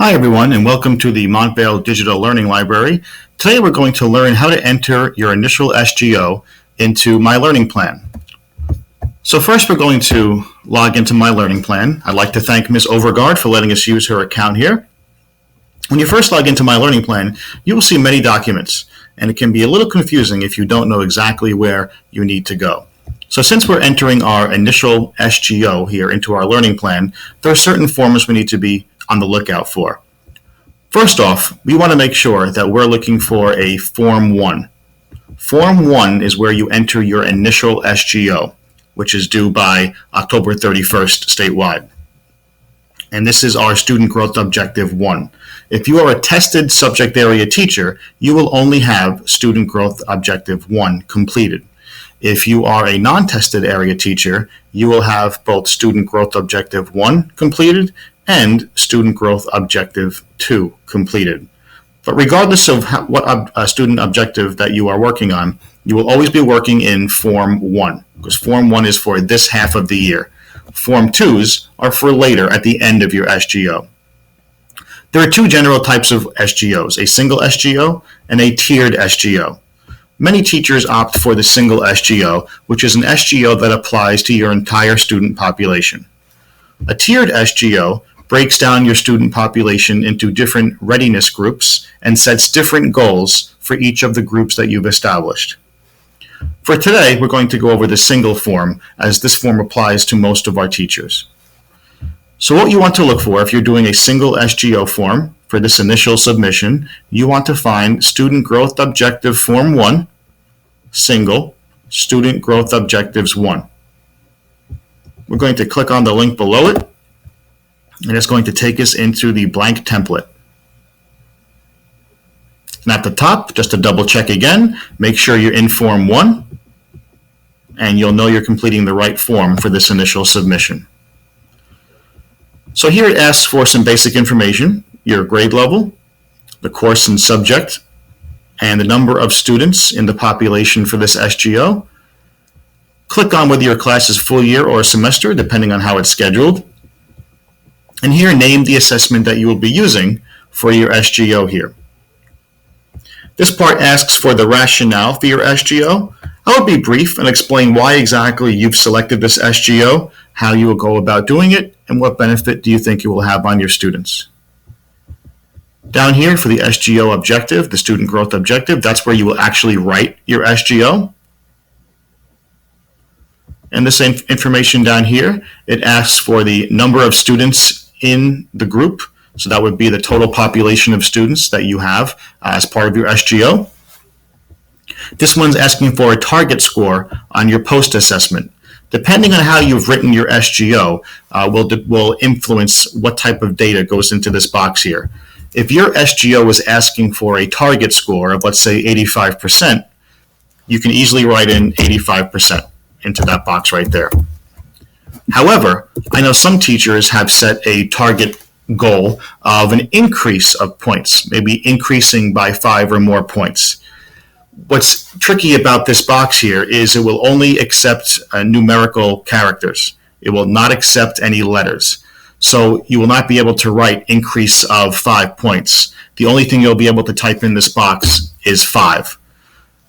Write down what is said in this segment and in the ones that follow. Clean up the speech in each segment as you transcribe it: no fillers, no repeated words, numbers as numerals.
Hi everyone, and welcome to the Montvale Digital Learning Library. Today we're going to learn how to enter your initial SGO into My Learning Plan. So first we're going to log into My Learning Plan. I'd like to thank Ms. Overgaard for letting us use her account here. When you first log into My Learning Plan, you will see many documents, and it can be a little confusing if you don't know exactly where you need to go. So since we're entering our initial SGO here into our learning plan, there are certain forms we need to be on the lookout for. First off, we want to make sure that we're looking for a Form 1. Form 1 is where you enter your initial SGO, which is due by October 31st statewide. And this is our Student Growth Objective 1. If you are a tested subject area teacher, you will only have Student Growth Objective 1 completed. If you are a non-tested area teacher, you will have both Student Growth Objective 1 completed and Student Growth Objective 2 completed. But regardless of what student objective that you are working on, you will always be working in Form 1, because Form 1 is for this half of the year. Form 2s are for later at the end of your SGO. There are two general types of SGOs, a single SGO and a tiered SGO. Many teachers opt for the single SGO, which is an SGO that applies to your entire student population. A tiered SGO breaks down your student population into different readiness groups and sets different goals for each of the groups that you've established. For today, we're going to go over the single form, as this form applies to most of our teachers. So what you want to look for if you're doing a single SGO form for this initial submission, you want to find Student Growth Objective Form 1, Single, Student Growth Objectives 1. We're going to click on the link below it, and it's going to take us into the blank template. And at the top, just to double check again, make sure you're in Form 1, and you'll know you're completing the right form for this initial submission. So here it asks for some basic information, your grade level, the course and subject, and the number of students in the population for this SGO. Click on whether your class is full year or semester, depending on how it's scheduled. And here, name the assessment that you will be using for your SGO here. This part asks for the rationale for your SGO. I will be brief and explain why exactly you've selected this SGO, how you will go about doing it, and what benefit do you think you will have on your students. Down here for the SGO objective, the student growth objective, that's where you will actually write your SGO. And the same information down here, it asks for the number of students in the group. So that would be the total population of students that you have as part of your SGO. This one's asking for a target score on your post-assessment. Depending on how you've written your SGO will influence what type of data goes into this box here. If your SGO is asking for a target score of, let's say, 85%, you can easily write in 85% into that box right there. However, I know some teachers have set a target goal of an increase of points, maybe increasing by 5 or more points. What's tricky about this box here is it will only accept numerical characters. It will not accept any letters. So you will not be able to write increase of 5 points. The only thing you'll be able to type in this box is 5.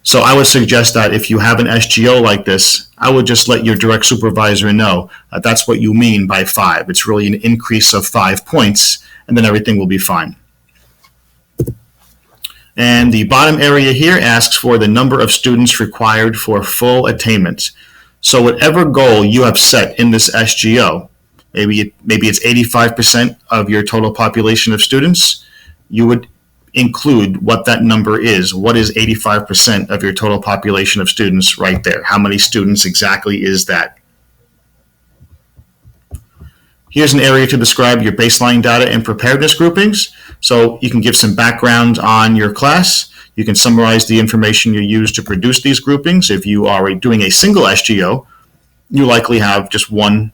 So I would suggest that if you have an SGO like this, I would just let your direct supervisor know that that's what you mean by 5. It's really an increase of 5 points, and then everything will be fine. And the bottom area here asks for the number of students required for full attainment. So whatever goal you have set in this SGO, maybe it's 85% of your total population of students, you would include what that number is. What is 85% of your total population of students right there? How many students exactly is that? Here's an area to describe your baseline data and preparedness groupings. So you can give some background on your class. You can summarize the information you use to produce these groupings. If you are doing a single SGO, you likely have just one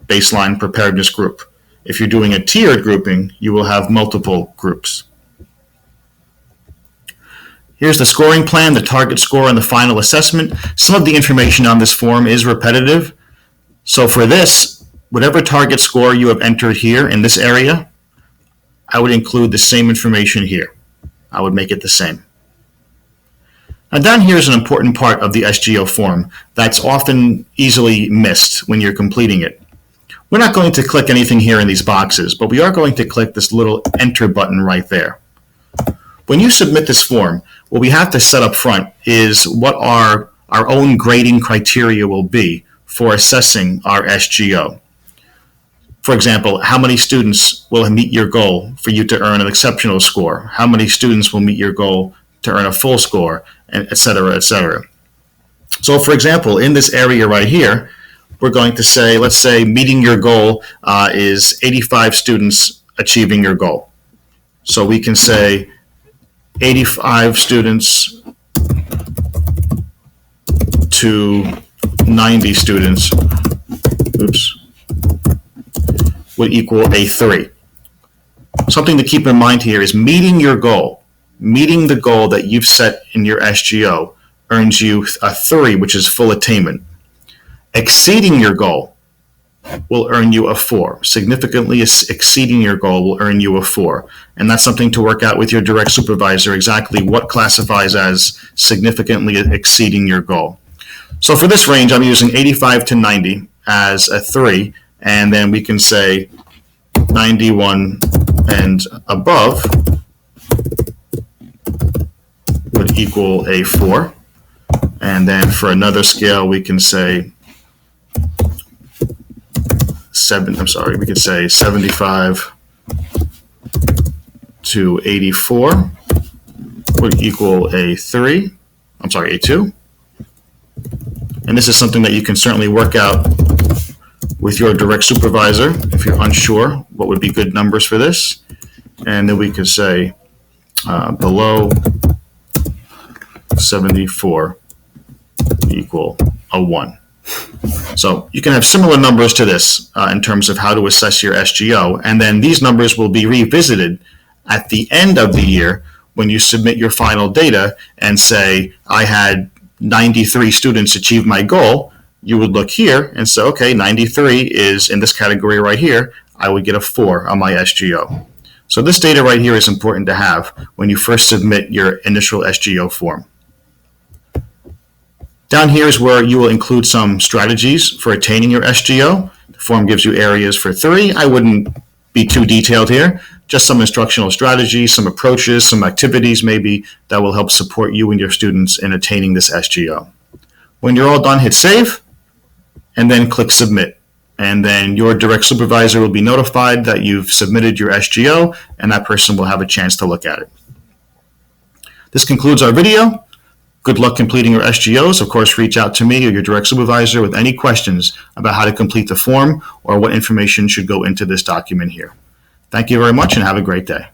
baseline preparedness group. If you're doing a tiered grouping, you will have multiple groups. Here's the scoring plan, the target score, and the final assessment. Some of the information on this form is repetitive. So for this, whatever target score you have entered here in this area, I I would include the same information here. I would make it the same. Now down here is an important part of the SGO form that's often easily missed when you're completing it. We're not going to click anything here in these boxes, but we are going to click this little enter button right there. When you submit this form, what we have to set up front is what our own grading criteria will be for assessing our SGO. For example, how many students will meet your goal for you to earn an exceptional score? How many students will meet your goal to earn a full score, and et cetera, et cetera. So for example, in this area right here, we're going to say, let's say meeting your goal is 85 students achieving your goal. So we can say 85 students to 90 students, would equal a 3. Something to keep in mind here is meeting your goal. Meeting the goal that you've set in your SGO earns you a 3, which is full attainment. Exceeding your goal will earn you a 4. Significantly exceeding your goal will earn you a 4. And that's something to work out with your direct supervisor, exactly what classifies as significantly exceeding your goal. So for this range, I'm using 85 to 90 as a 3, and then we can say 91 and above would equal a 4. And then for another scale, we can say we could say 75 to 84 would equal a 3. A 2. And this is something that you can certainly work out with your direct supervisor if you're unsure what would be good numbers for this. And then we could say below 74 equal a 1. So you can have similar numbers to this in terms of how to assess your SGO, and then these numbers will be revisited at the end of the year when you submit your final data and say, I had 93 students achieve my goal. You would look here and say, okay, 93 is in this category right here. I would get a 4 on my SGO. So this data right here is important to have when you first submit your initial SGO form. Down here is where you will include some strategies for attaining your SGO. The form gives you areas for 3. I wouldn't be too detailed here. Just some instructional strategies, some approaches, some activities maybe that will help support you and your students in attaining this SGO. When you're all done, hit save and then click submit. And then your direct supervisor will be notified that you've submitted your SGO, and that person will have a chance to look at it. This concludes our video. Good luck completing your SGOs. Of course, reach out to me or your direct supervisor with any questions about how to complete the form or what information should go into this document here. Thank you very much and have a great day.